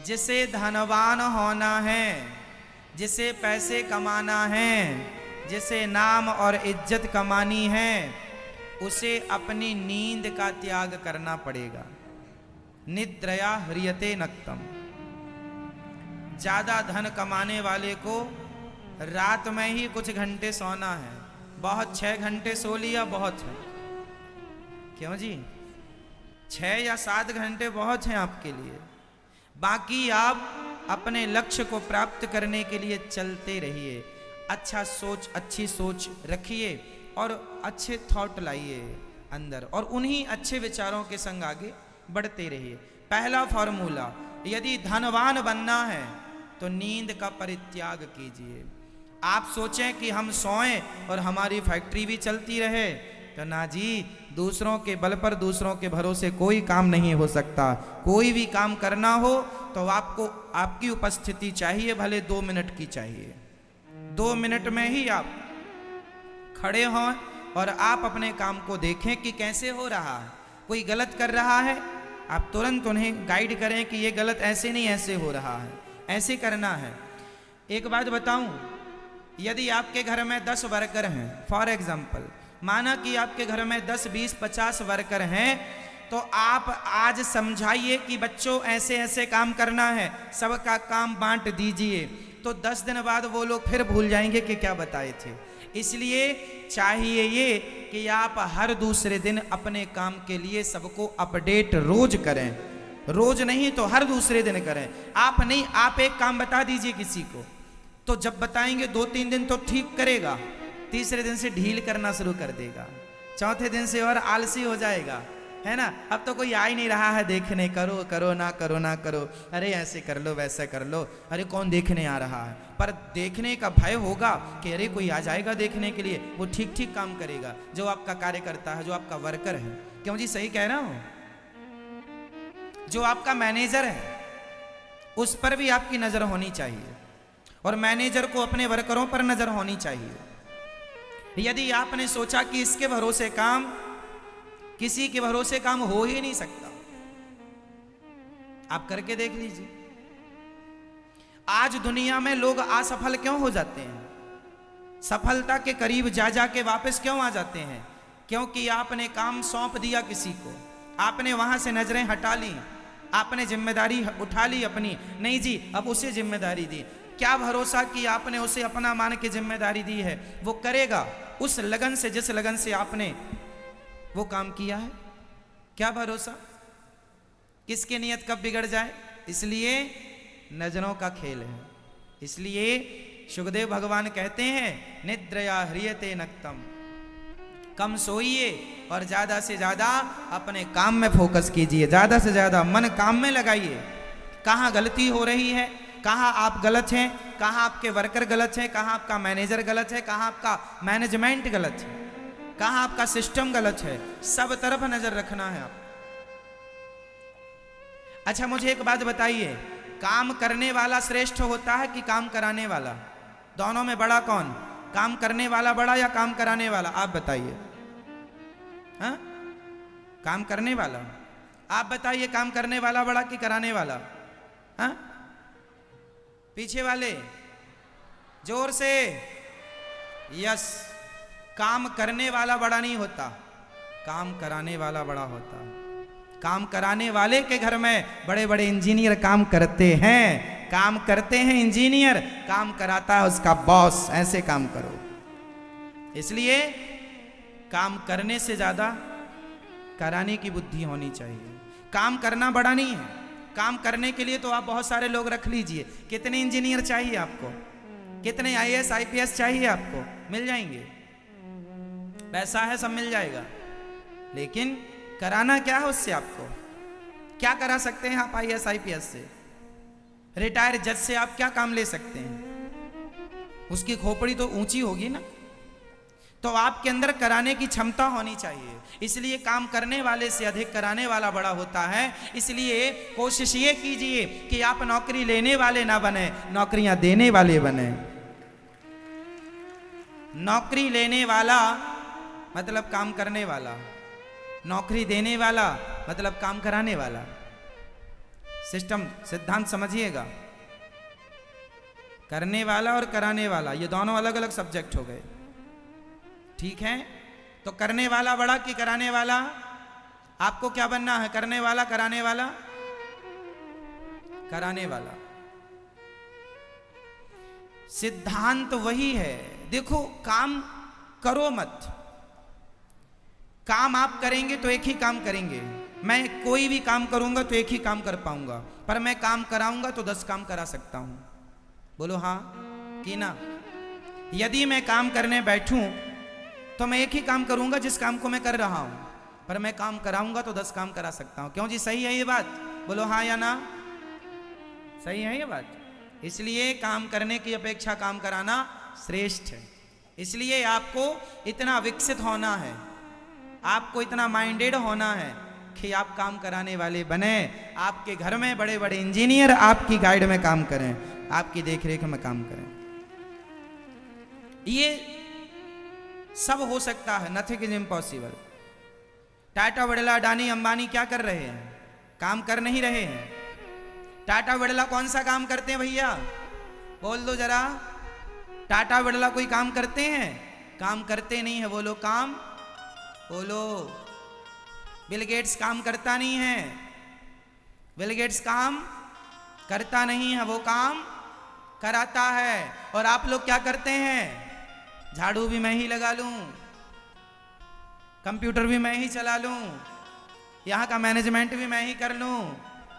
जिसे धनवान होना है, जिसे पैसे कमाना है, जिसे नाम और इज्जत कमानी है, उसे अपनी नींद का त्याग करना पड़ेगा। निद्रया ह्रियते नक्तम। ज्यादा धन कमाने वाले को रात में ही कुछ घंटे सोना है। बहुत 6 घंटे सो लिया बहुत है। क्यों जी? 6 या 7 घंटे बहुत हैं आपके लिए। बाकी आप अपने लक्ष्य को प्राप्त करने के लिए चलते रहिए। अच्छी सोच रखिए और अच्छे थॉट लाइए अंदर, और उन्हीं अच्छे विचारों के संग आगे बढ़ते रहिए। पहला फॉर्मूला, यदि धनवान बनना है तो नींद का परित्याग कीजिए। आप सोचें कि हम सोएं और हमारी फैक्ट्री भी चलती रहे, तो ना जी, दूसरों के बल पर, दूसरों के भरोसे कोई काम नहीं हो सकता। कोई भी काम करना हो तो आपको आपकी उपस्थिति चाहिए, भले 2 मिनट की चाहिए। 2 मिनट में ही आप खड़े हों और आप अपने काम को देखें कि कैसे हो रहा है। कोई गलत कर रहा है, आप तुरंत उन्हें गाइड करें कि ये गलत ऐसे नहीं, ऐसे हो रहा है, ऐसे करना है। एक बात बताऊं, यदि आपके घर में 10 वर्कर हैं, फॉर एग्जाम्पल, माना कि आपके घर में 10, 20, 50 वर्कर हैं, तो आप आज समझाइए कि बच्चों ऐसे ऐसे काम करना है, सबका काम बांट दीजिए, तो 10 दिन बाद वो लोग फिर भूल जाएंगे कि क्या बताए थे। इसलिए चाहिए ये कि आप हर दूसरे दिन अपने काम के लिए सबको अपडेट रोज करें। रोज नहीं तो हर दूसरे दिन करें। आप नहीं, आप एक काम बता दीजिए किसी को, तो जब बताएंगे 2-3 दिन तो ठीक करेगा, तीसरे दिन से ढील करना शुरू कर देगा, चौथे दिन से और आलसी हो जाएगा, है ना। अब तो कोई आ ही नहीं रहा है देखने, करो करो ना करो ना करो, अरे ऐसे कर लो वैसे कर लो, अरे कौन देखने आ रहा है। पर देखने का भय होगा कि अरे कोई आ जाएगा देखने के लिए, वो ठीक ठीक काम करेगा, जो आपका कार्यकर्ता है, जो आपका वर्कर है। क्यों जी, सही कह रहा हूं? जो आपका मैनेजर है उस पर भी आपकी नजर होनी चाहिए, और मैनेजर को अपने वर्करों पर नजर होनी चाहिए। यदि आपने सोचा कि इसके भरोसे काम, किसी के भरोसे काम हो ही नहीं सकता, आप करके देख लीजिए। आज दुनिया में लोग असफल क्यों हो जाते हैं? सफलता के करीब जा जा के वापस क्यों आ जाते हैं? क्योंकि आपने काम सौंप दिया किसी को, आपने वहां से नजरें हटा ली, आपने जिम्मेदारी उठा ली अपनी, नहीं जी अब उसे जिम्मेदारी दी। क्या भरोसा कि आपने उसे अपना मान के जिम्मेदारी दी है, वो करेगा उस लगन से जिस लगन से आपने वो काम किया है? क्या भरोसा किसकी नियत कब बिगड़ जाए? इसलिए नजरों का खेल है। इसलिए सुखदेव भगवान कहते हैं, निद्रया ह्रियते नक्तम। कम सोइए और ज्यादा से ज्यादा अपने काम में फोकस कीजिए, ज्यादा से ज्यादा मन काम में लगाइए। कहाँ गलती हो रही है, कहाँ आप गलत हैं, कहाँ आपके वर्कर गलत हैं, कहाँ आपका मैनेजर गलत है, कहाँ आपका मैनेजमेंट गलत है, कहाँ आपका सिस्टम गलत है, सब तरफ नजर रखना है आप। अच्छा मुझे एक बात बताइए, काम करने वाला श्रेष्ठ होता है कि काम कराने वाला? दोनों में बड़ा कौन? काम करने वाला बड़ा या काम कराने वाला? आप बताइए। हाँ, काम करने वाला। आप बताइए, काम करने वाला बड़ा कि कराने वाला? हाँ, पीछे वाले जोर से। यस, काम करने वाला बड़ा नहीं होता, काम कराने वाला बड़ा होता। काम कराने वाले के घर में बड़े बड़े इंजीनियर काम करते हैं, काम करते हैं इंजीनियर, काम कराता है उसका बॉस। ऐसे काम करो। इसलिए काम करने से ज्यादा कराने की बुद्धि होनी चाहिए। काम करना बड़ा नहीं है, काम करने के लिए तो आप बहुत सारे लोग रख लीजिए। कितने इंजीनियर चाहिए आपको? कितने IAS IPS चाहिए आपको? मिल जाएंगे, पैसा है सब मिल जाएगा। लेकिन कराना क्या है उससे? आपको क्या करा सकते हैं आप IAS IPS से? रिटायर जज से आप क्या काम ले सकते हैं? उसकी खोपड़ी तो ऊंची होगी ना। तो आपके अंदर कराने की क्षमता होनी चाहिए। इसलिए काम करने वाले से अधिक कराने वाला बड़ा होता है। इसलिए कोशिश ये कीजिए कि आप नौकरी लेने वाले ना बने, नौकरियां देने वाले बने। नौकरी लेने वाला मतलब काम करने वाला, नौकरी देने वाला मतलब काम कराने वाला। सिस्टम सिद्धांत समझिएगा। करने वाला और कराने वाला ये दोनों अलग अलग सब्जेक्ट हो गए, ठीक है। तो करने वाला बड़ा कि कराने वाला? आपको क्या बनना है, करने वाला कराने वाला? कराने वाला। सिद्धांत वही है। देखो, काम करो मत, काम आप करेंगे तो एक ही काम करेंगे। मैं कोई भी काम करूंगा तो एक ही काम कर पाऊंगा, पर मैं काम कराऊंगा तो 10 काम करा सकता हूं। बोलो हाँ कि ना? यदि मैं काम करने बैठूं तो मैं एक ही काम करूंगा जिस काम को मैं कर रहा हूं, पर मैं काम कराऊंगा तो 10 काम करा सकता हूं। क्यों जी, सही है ये बात? बोलो हाँ या ना? सही है ये बात? इसलिए काम करने की अपेक्षा काम कराना श्रेष्ठ है। इसलिए आपको इतना विकसित होना है, आपको इतना माइंडेड होना है कि आप काम कराने वाले बने। आपके घर में बड़े बड़े इंजीनियर आपकी गाइड में काम करें, आपकी देखरेख में काम करें। ये सब हो सकता है, nothing is impossible. Tata Birla Adani Ambani क्या कर रहे हैं? काम कर नहीं रहे हैं। टाटा बिरला कौन सा काम करते हैं भैया? बोल दो जरा। टाटा बिरला कोई काम करते हैं? काम करते नहीं है वो लोग। काम बोलो। बिल गेट्स काम करता नहीं है। बिल गेट्स काम करता नहीं है, वो काम कराता है। और आप लोग क्या करते हैं? झाड़ू भी मैं ही लगा लूं, कंप्यूटर भी मैं ही चला लूं, यहां का मैनेजमेंट भी मैं ही कर लूं,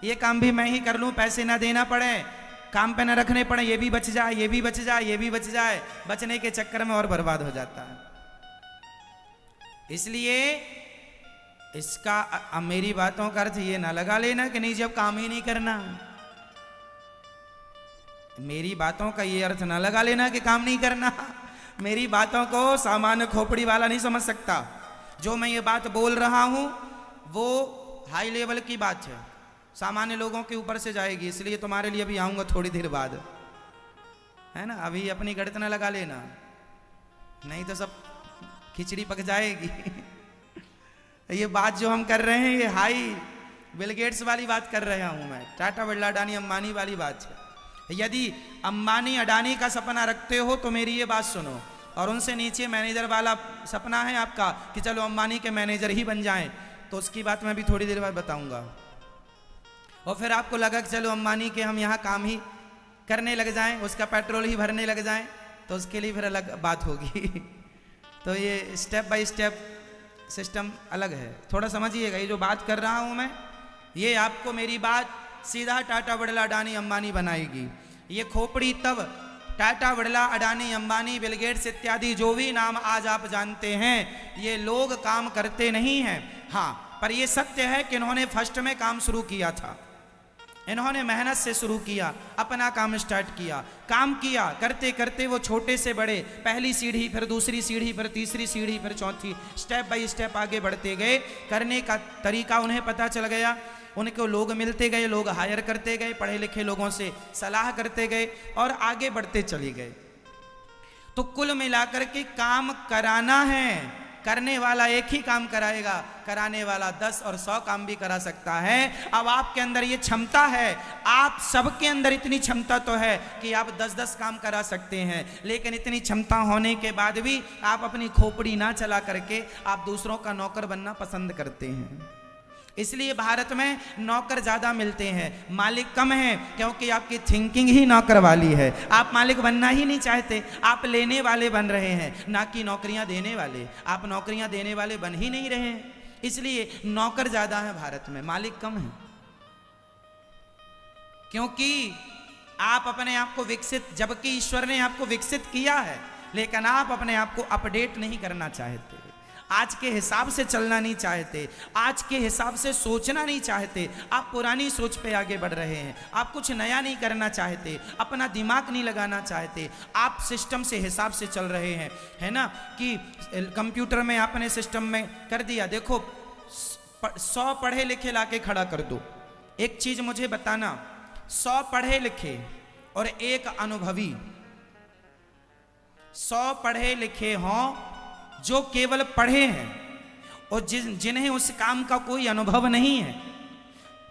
ये काम भी मैं ही कर लूं, पैसे ना देना पड़े, काम पे ना रखने पड़े, ये भी बच जाए, ये भी बच जाए, ये भी बच जाए। बचने के चक्कर में और बर्बाद हो जाता है। इसलिए इसका अब मेरी बातों का अर्थ ये ना लगा लेना कि नहीं जब काम ही नहीं करना। मेरी बातों का ये अर्थ ना लगा लेना कि काम नहीं करना। मेरी बातों को सामान्य खोपड़ी वाला नहीं समझ सकता। जो मैं ये बात बोल रहा हूं वो हाई लेवल की बात है, सामान्य लोगों के ऊपर से जाएगी। इसलिए तुम्हारे लिए भी आऊंगा थोड़ी देर बाद, है ना? अभी अपनी गणित ना लगा लेना, नहीं तो सब खिचड़ी पक जाएगी। ये बात जो हम कर रहे हैं ये हाई बिल गेट्स वाली बात कर रहा हूं मैं, टाटा बिरला अडानी अंबानी वाली बात है। यदि अंबानी अडानी का सपना रखते हो तो मेरी ये बात सुनो, और उनसे नीचे मैनेजर वाला सपना है आपका कि चलो अंबानी के मैनेजर ही बन जाएं, तो उसकी बात मैं भी थोड़ी देर बाद बताऊंगा। और फिर आपको लगा कि चलो अंबानी के हम यहाँ काम ही करने लग जाएं, उसका पेट्रोल ही भरने लग जाएं, तो उसके लिए फिर अलग बात होगी। तो ये स्टेप बाय स्टेप सिस्टम अलग है, थोड़ा समझिएगा। ये जो बात कर रहा हूं मैं, ये आपको मेरी बात सीधा टाटा बिरला अडानी अंबानी बनाएगी। ये खोपड़ी तब टाटा बिरला अडानी अंबानी बिल गेट्स इत्यादि जो भी नाम आज आप जानते हैं, ये लोग काम करते नहीं हैं। हाँ, पर ये सत्य है कि इन्होंने फर्स्ट में काम शुरू किया था, इन्होंने मेहनत से शुरू किया, अपना काम स्टार्ट किया, काम किया, करते करते वो छोटे से बड़े, पहली सीढ़ी फिर दूसरी सीढ़ी फिर तीसरी सीढ़ी फिर चौथी, स्टेप बाय स्टेप आगे बढ़ते गए। करने का तरीका उन्हें पता चल गया, उनको लोग मिलते गए, लोग हायर करते गए, पढ़े लिखे लोगों से सलाह करते गए और आगे बढ़ते चले गए। तो कुल मिलाकर के काम कराना है, करने वाला एक ही काम कराएगा, कराने वाला 10 और 100 काम भी करा सकता है। अब आपके अंदर ये क्षमता है, आप सबके अंदर इतनी क्षमता तो है कि आप 10-10 काम करा सकते हैं, लेकिन इतनी क्षमता होने के बाद भी आप अपनी खोपड़ी ना चला करके आप दूसरों का नौकर बनना पसंद करते हैं। इसलिए भारत में नौकर ज्यादा मिलते हैं, मालिक कम हैं, क्योंकि आपकी थिंकिंग ही नौकर वाली है। आप मालिक बनना ही नहीं चाहते, आप लेने वाले बन रहे हैं, ना कि नौकरियां देने वाले। आप नौकरियां देने वाले बन ही नहीं रहे हैं, इसलिए नौकर ज्यादा है भारत में, मालिक कम है। क्योंकि आप अपने आप को विकसित, जबकि ईश्वर ने आपको विकसित किया है, लेकिन आप अपने आप को अपडेट नहीं करना चाहते, आज के हिसाब से चलना नहीं चाहते, आज के हिसाब से सोचना नहीं चाहते। आप पुरानी सोच पे आगे बढ़ रहे हैं, आप कुछ नया नहीं करना चाहते, अपना दिमाग नहीं लगाना चाहते, आप सिस्टम से हिसाब से चल रहे हैं, है ना? कि कंप्यूटर में आपने सिस्टम में कर दिया, देखो 100 पढ़े लिखे लाके खड़ा कर दो। एक चीज मुझे बताना, 100 पढ़े लिखे और एक अनुभवी, 100 पढ़े लिखे हों जो केवल पढ़े हैं और जिन्हें उस काम का कोई अनुभव नहीं है,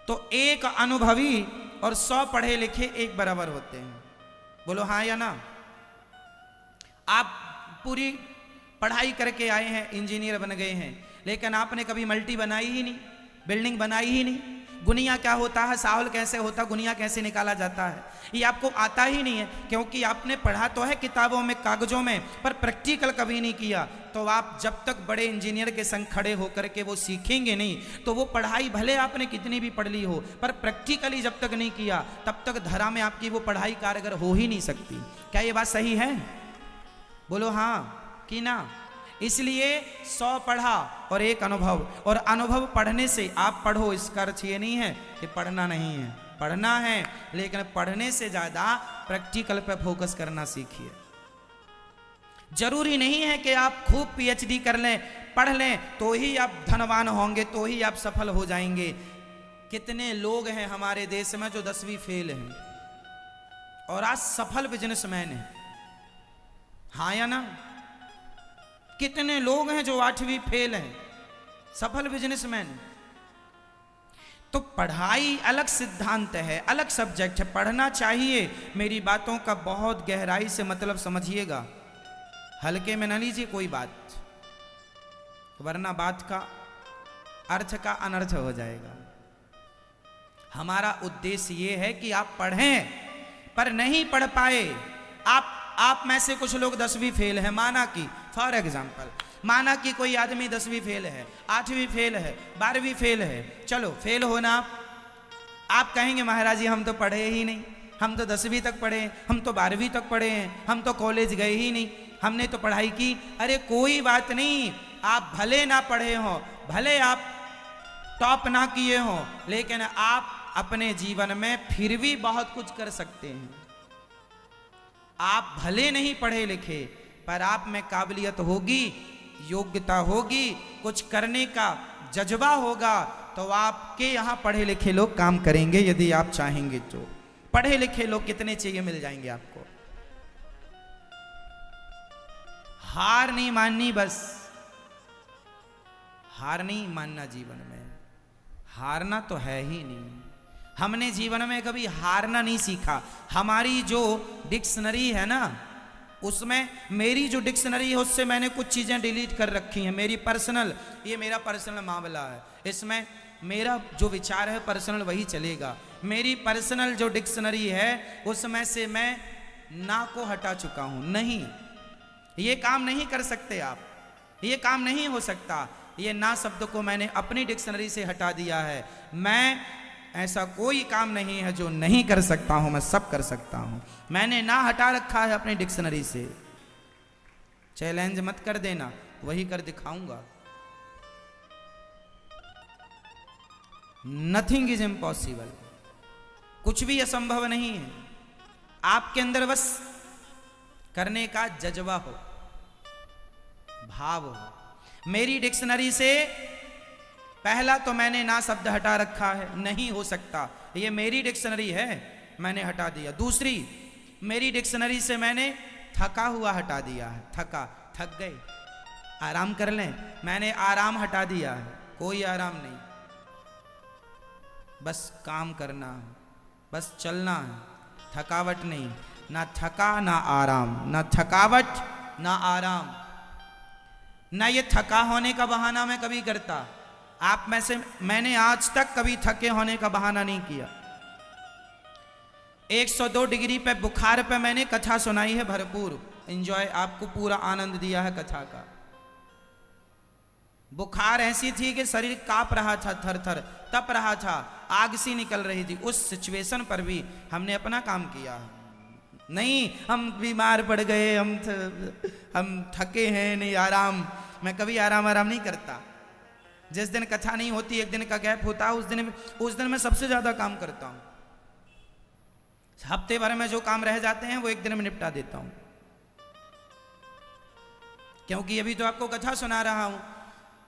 तो एक अनुभवी और 100 पढ़े लिखे एक बराबर होते हैं। बोलो हाँ या ना। आप पूरी पढ़ाई करके आए हैं, इंजीनियर बन गए हैं, लेकिन आपने कभी मल्टी बनाई ही नहीं, बिल्डिंग बनाई ही नहीं, गुनिया क्या होता है, साहुल कैसे होता, गुनिया कैसे निकाला जाता है, ये आपको आता ही नहीं है, क्योंकि आपने पढ़ा तो है किताबों में, कागजों में, पर प्रैक्टिकल कभी नहीं किया। तो आप जब तक बड़े इंजीनियर के संग खड़े होकर के वो सीखेंगे नहीं, तो वो पढ़ाई भले आपने कितनी भी पढ़ ली हो, पर प्रैक्टिकली जब तक नहीं किया, तब तक धरा में आपकी वो पढ़ाई कारगर हो ही नहीं सकती। क्या ये बात सही है? बोलो हाँ कि ना। इसलिए 100 पढ़ा और एक अनुभव, और अनुभव पढ़ने से आप पढ़ो, इसका अर्थ ये नहीं है कि पढ़ना नहीं है, पढ़ना है, लेकिन पढ़ने से ज्यादा प्रैक्टिकल पे फोकस करना सीखिए। जरूरी नहीं है कि आप खूब पीएचडी कर लें, पढ़ लें तो ही आप धनवान होंगे, तो ही आप सफल हो जाएंगे। कितने लोग हैं हमारे देश में जो 10वीं फेल हैं और आज सफल बिजनेसमैन हैं, हाँ या ना। कितने लोग हैं जो 8वीं फेल हैं, सफल बिजनेसमैन। तो पढ़ाई अलग सिद्धांत है, अलग सब्जेक्ट है, पढ़ना चाहिए। मेरी बातों का बहुत गहराई से मतलब समझिएगा, हल्के में ना लीजिए कोई बात, वरना बात का अर्थ का अनर्थ हो जाएगा। हमारा उद्देश्य ये है कि आप पढ़ें, पर नहीं पढ़ पाए, आप में से कुछ लोग 10वीं फेल है, माना कि फॉर एग्जाम्पल, माना कि कोई आदमी 10वीं फेल है, 8वीं फेल है, 12वीं फेल है, चलो फेल होना। आप कहेंगे महाराज जी हम तो पढ़े ही नहीं, हम तो 10वीं तक पढ़े, हम तो 12वीं तक पढ़े हैं, हम तो कॉलेज गए ही नहीं, हमने तो पढ़ाई की। अरे कोई बात नहीं, आप भले ना पढ़े हो, भले आप टॉप ना किए हो, लेकिन आप अपने जीवन में फिर भी बहुत कुछ कर सकते हैं। आप भले नहीं पढ़े लिखे, पर आप में काबिलियत होगी, योग्यता होगी, कुछ करने का जज्बा होगा, तो आपके यहाँ पढ़े लिखे लोग काम करेंगे यदि आप चाहेंगे तो। पढ़े लिखे लोग कितने चाहिए, मिल जाएंगे आपको। हार नहीं माननी, बस हार नहीं मानना जीवन में, हारना तो है ही नहीं। हमने जीवन में कभी हारना नहीं सीखा। हमारी जो डिक्शनरी है ना, उसमें मेरी जो डिक्शनरी है उससे मैंने कुछ चीज़ें डिलीट कर रखी हैं, मेरी पर्सनल, ये मेरा पर्सनल मामला है, इसमें मेरा जो विचार है पर्सनल वही चलेगा। मेरी पर्सनल जो डिक्शनरी है उसमें से मैं ना को हटा चुका हूँ। नहीं, ये काम नहीं कर सकते आप, ये काम नहीं हो सकता। ये ना शब्द को मैंने अपनी डिक्शनरी से हटा दिया है। मैं ऐसा कोई काम नहीं है जो नहीं कर सकता हूं, मैं सब कर सकता हूं। मैंने ना हटा रखा है अपनी डिक्शनरी से। चैलेंज मत कर देना, वही कर दिखाऊंगा। नथिंग इज इम्पॉसिबल, कुछ भी असंभव नहीं है। आपके अंदर बस करने का जज्बा हो, भाव हो। मेरी डिक्शनरी से पहला तो मैंने ना शब्द हटा रखा है, नहीं हो सकता, ये मेरी डिक्शनरी है, मैंने हटा दिया। दूसरी, मेरी डिक्शनरी से मैंने थका हुआ हटा दिया है, थक गए, आराम कर लें, मैंने आराम हटा दिया है, कोई आराम नहीं, बस काम करना है, बस चलना है, थकावट नहीं, ना थका ना आराम, ना थकावट ना आराम, ना ये थका होने का बहाना मैं कभी करता। आप में से मैंने आज तक कभी थके होने का बहाना नहीं किया। 102 डिग्री पे बुखार पे मैंने कथा सुनाई है, भरपूर एंजॉय, आपको पूरा आनंद दिया है कथा का। बुखार ऐसी थी कि शरीर कांप रहा था, थर थर तप रहा था, आग सी निकल रही थी। उस सिचुएशन पर भी हमने अपना काम किया। नहीं हम बीमार पड़ गए, हम थके हैं, नहीं आराम, मैं कभी आराम नहीं करता। जिस दिन कथा नहीं होती, एक दिन का गैप होता है, उस दिन मैं सबसे ज्यादा काम करता हूं। हफ्ते भर में जो काम रह जाते हैं वो एक दिन में निपटा देता हूं, क्योंकि अभी तो आपको कथा सुना रहा हूं।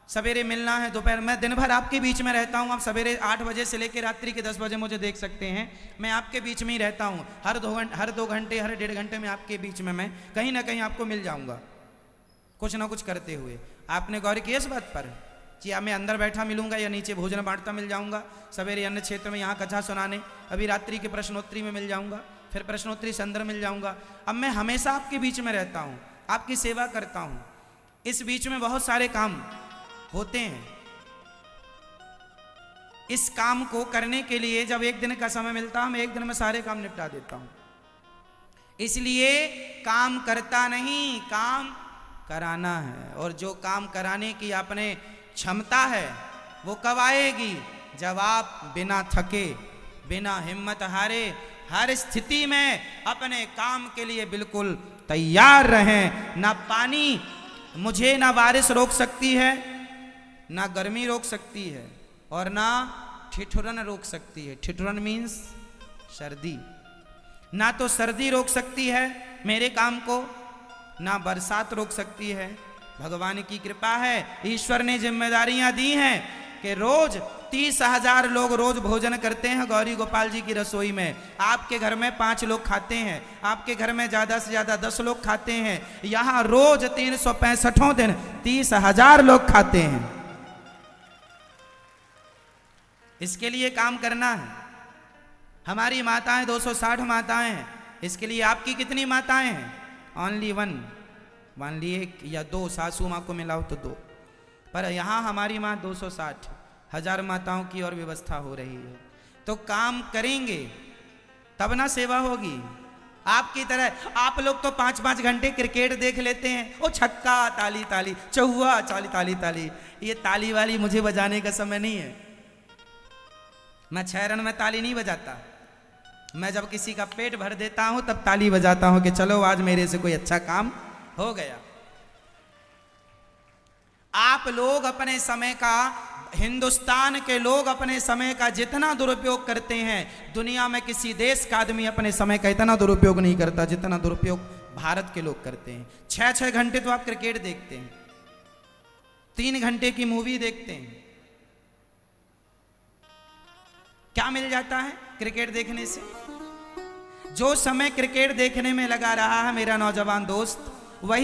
सवेरे मिलना है, दोपहर, मैं दिन भर आपके बीच में रहता हूं। आप सवेरे 8 बजे से लेकर रात्रि के 10 बजे मुझे देख सकते हैं, मैं आपके बीच में ही रहता हूं। हर 2 घंटे, हर 1.5 घंटे में आपके बीच में मैं कहीं ना कहीं आपको मिल जाऊंगा, कुछ ना कुछ करते हुए। आपने गौर किया इस बात पर? कि या मैं अंदर बैठा मिलूंगा या नीचे भोजन बांटता मिल जाऊंगा, सवेरे अन्य क्षेत्र में यहाँ कथा सुनाने, अभी रात्रि के प्रश्नोत्तरी में मिल जाऊंगा, फिर प्रश्नोत्तरी से अंदर मिल जाऊंगा। अब मैं हमेशा आपके बीच में रहता हूँ, आपकी सेवा करता हूँ। इस बीच में बहुत सारे काम होते हैं। इस काम को करने के लिए जब एक दिन का समय मिलता है, मैं एक दिन में सारे काम निपटा देता हूँ। इसलिए काम करता नहीं, काम कराना है। और जो काम कराने की आपने क्षमता है वो कब आएगी? जब आप बिना थके, बिना हिम्मत हारे, हर स्थिति में अपने काम के लिए बिल्कुल तैयार रहें। ना पानी मुझे, ना बारिश रोक सकती है, ना गर्मी रोक सकती है, और ना ठिठुरन रोक सकती है। ठिठुरन मीन्स सर्दी। ना तो सर्दी रोक सकती है मेरे काम को, ना बरसात रोक सकती है। भगवान की कृपा है, ईश्वर ने जिम्मेदारियां दी हैं कि रोज 30,000 लोग रोज भोजन करते हैं गौरी गोपाल जी की रसोई में। आपके घर में 5 लोग खाते हैं, आपके घर में ज्यादा से ज्यादा 10 लोग खाते हैं। यहां रोज 365 दिन 30,000 लोग खाते हैं। इसके लिए काम करना है। हमारी माताएं 260 माताएं हैं, इसके लिए आपकी कितनी माताएं हैं? ओनली 1, मान ली 1 या 2, सासू माँ को मिलाओ तो 2, पर यहाँ हमारी माँ 260, 1000 माताओं की और व्यवस्था हो रही है। तो काम करेंगे तब ना सेवा होगी। आपकी तरह आप लोग तो 5-5 घंटे क्रिकेट देख लेते हैं। ओ छक्का ताली ताली, चौवा ताली ताली ताली। ये ताली वाली मुझे बजाने का समय नहीं है। मैं 6 रन में ताली नहीं बजाता। मैं जब किसी का पेट भर देता हूं तब ताली बजाता हूं कि चलो आज मेरे से कोई अच्छा काम हो गया। आप लोग अपने समय का, हिंदुस्तान के लोग अपने समय का जितना दुरुपयोग करते हैं, दुनिया में किसी देश का आदमी अपने समय का इतना दुरुपयोग नहीं करता जितना दुरुपयोग भारत के लोग करते हैं। 6-6 घंटे तो आप क्रिकेट देखते हैं, 3 घंटे की मूवी देखते हैं। क्या मिल जाता है क्रिकेट देखने से? जो समय क्रिकेट देखने में लगा रहा है मेरा नौजवान दोस्त, वही